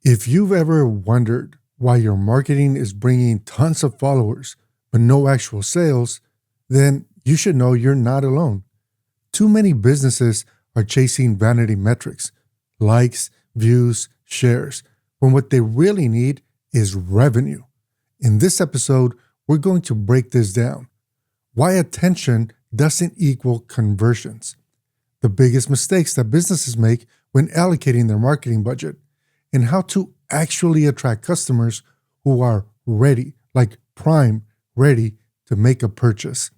If you've ever wondered why your marketing is bringing tons of followers but no actual sales, then you should know you're not alone. Too many businesses are chasing vanity metrics, likes, views, shares, when what they really need is revenue. In this episode, we're going to break this down. Why attention doesn't equal conversions. The biggest mistakes that businesses make when allocating their marketing budget, and how to actually attract customers who are ready, like prime, ready to make a purchase.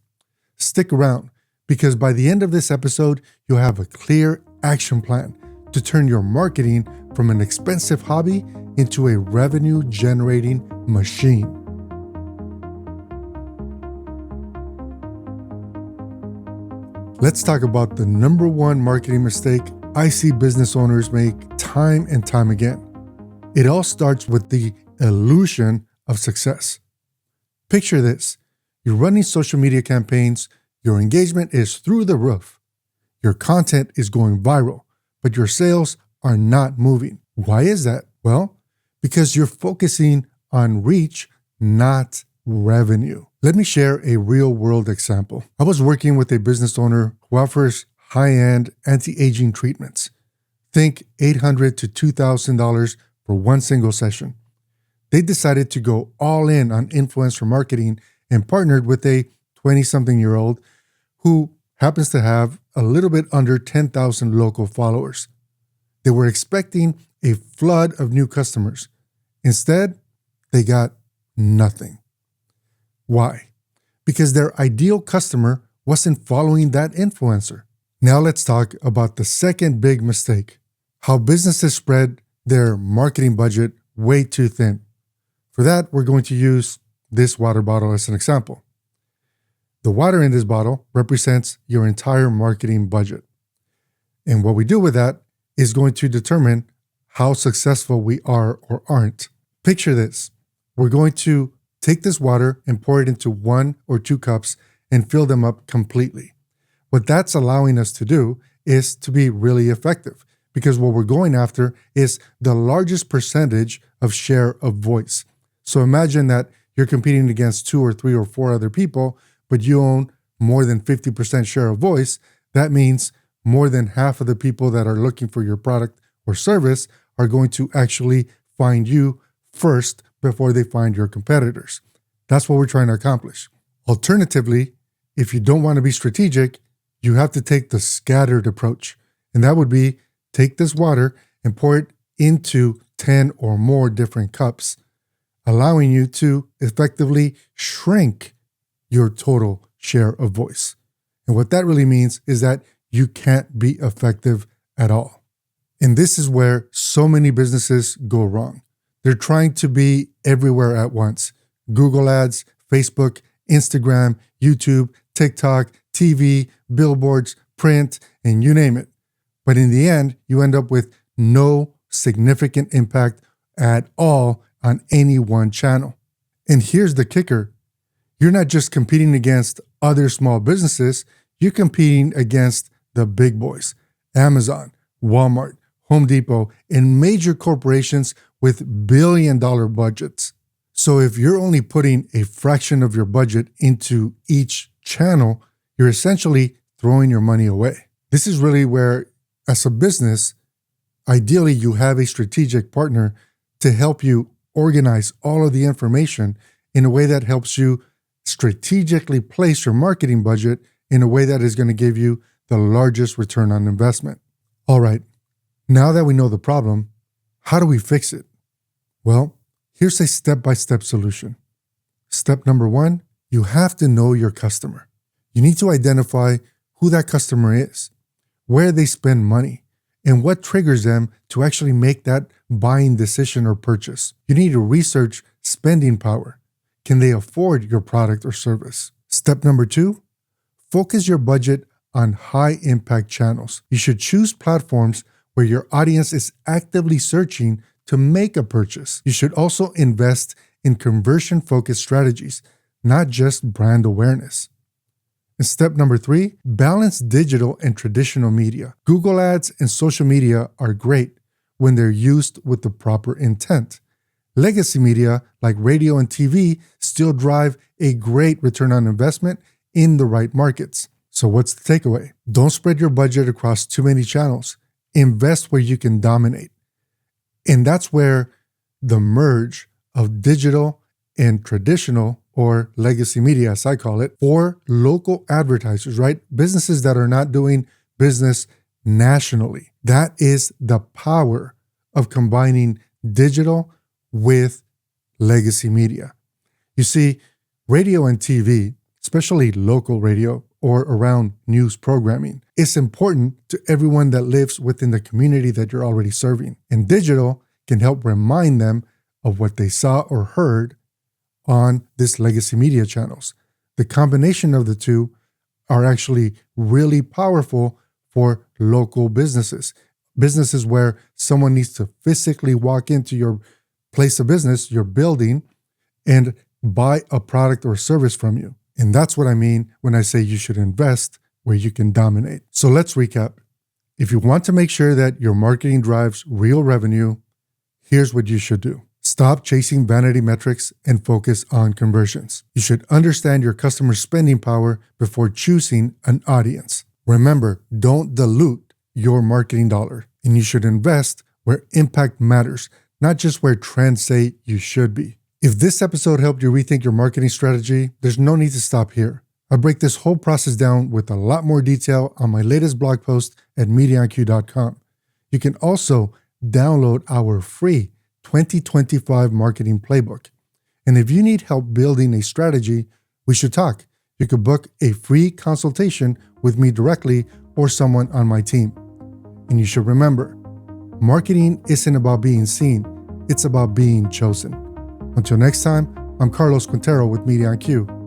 Stick around, because by the end of this episode, you'll have a clear action plan to turn your marketing from an expensive hobby into a revenue-generating machine. Let's talk about the number one marketing mistake I see business owners make time and time again. It all starts with the illusion of success. Picture this. You're running social media campaigns, your engagement is through the roof. Your content is going viral, but your sales are not moving. Why is that? Well, because you're focusing on reach, not revenue. Let me share a real-world example. I was working with a business owner who offers high-end anti-aging treatments. Think $800 to $2,000 for one single session. They decided to go all in on influencer marketing and partnered with a 20-something-year-old who happens to have a little bit under 10,000 local followers. They were expecting a flood of new customers. Instead, they got nothing. Why? Because their ideal customer wasn't following that influencer. Now let's talk about the second big mistake, how businesses spread their marketing budget way too thin. For that, we're going to use this water bottle as an example. The water in this bottle represents your entire marketing budget. And what we do with that is going to determine how successful we are or aren't. Picture this. We're going to take this water and pour it into 1 or 2 cups and fill them up completely. What that's allowing us to do is to be really effective, because what we're going after is the largest percentage of share of voice. So imagine that you're competing against 2 or 3 or 4 other people, but you own more than 50% share of voice. That means more than half of the people that are looking for your product or service are going to actually find you first before they find your competitors. That's what we're trying to accomplish. Alternatively, if you don't want to be strategic, you have to take the scattered approach. And that would be take this water and pour it into 10 or more different cups, allowing you to effectively shrink your total share of voice. And what that really means is that you can't be effective at all. And this is where so many businesses go wrong. They're trying to be everywhere at once. Google Ads, Facebook, Instagram, YouTube, TikTok, TV, billboards, print, and you name it. But in the end, you end up with no significant impact at all on any one channel. And here's the kicker. You're not just competing against other small businesses, you're competing against the big boys, Amazon, Walmart, Home Depot, and major corporations with billion-dollar budgets. So if you're only putting a fraction of your budget into each channel, you're essentially throwing your money away. This is really where, as a business, ideally you have a strategic partner to help you organize all of the information in a way that helps you strategically place your marketing budget in a way that is going to give you the largest return on investment. All right, now that we know the problem, how do we fix it? Well, here's a step-by-step solution. Step number 1, you have to know your customer. You need to identify who that customer is, where they spend money, and what triggers them to actually make that buying decision or purchase. You need to research spending power. Can they afford your product or service? Step number 2, focus your budget on high-impact channels. You should choose platforms where your audience is actively searching to make a purchase. You should also invest in conversion-focused strategies, not just brand awareness. And step number 3, balance digital and traditional media. Google Ads and social media are great, when they're used with the proper intent. Legacy media like radio and TV still drive a great return on investment in the right markets. So what's the takeaway? Don't spread your budget across too many channels. Invest where you can dominate. And that's where the merge of digital and traditional, or legacy media as I call it, or local advertisers, right? Businesses that are not doing business nationally. That is the power of combining digital with legacy media. You see, radio and TV, especially local radio or around news programming, is important to everyone that lives within the community that you're already serving. And digital can help remind them of what they saw or heard on this legacy media channels. The combination of the two are actually really powerful for local businesses where someone needs to physically walk into your place of business, your building, and buy a product or service from you. And that's what I mean when I say you should invest where you can dominate. So let's recap. If you want to make sure that your marketing drives real revenue, here's what you should do. Stop chasing vanity metrics and focus on conversions. You should understand your customer spending power before choosing an audience. Remember, don't dilute your marketing dollar, and you should invest where impact matters, not just where trends say you should be. If this episode helped you rethink your marketing strategy, there's no need to stop here. I break this whole process down with a lot more detail on my latest blog post at MediaOnQ.com. You can also download our free 2025 marketing playbook. And if you need help building a strategy, we should talk. You could book a free consultation with me directly or someone on my team. And you should remember, marketing isn't about being seen, it's about being chosen. Until next time, I'm Carlos Quintero with MediaOnQ.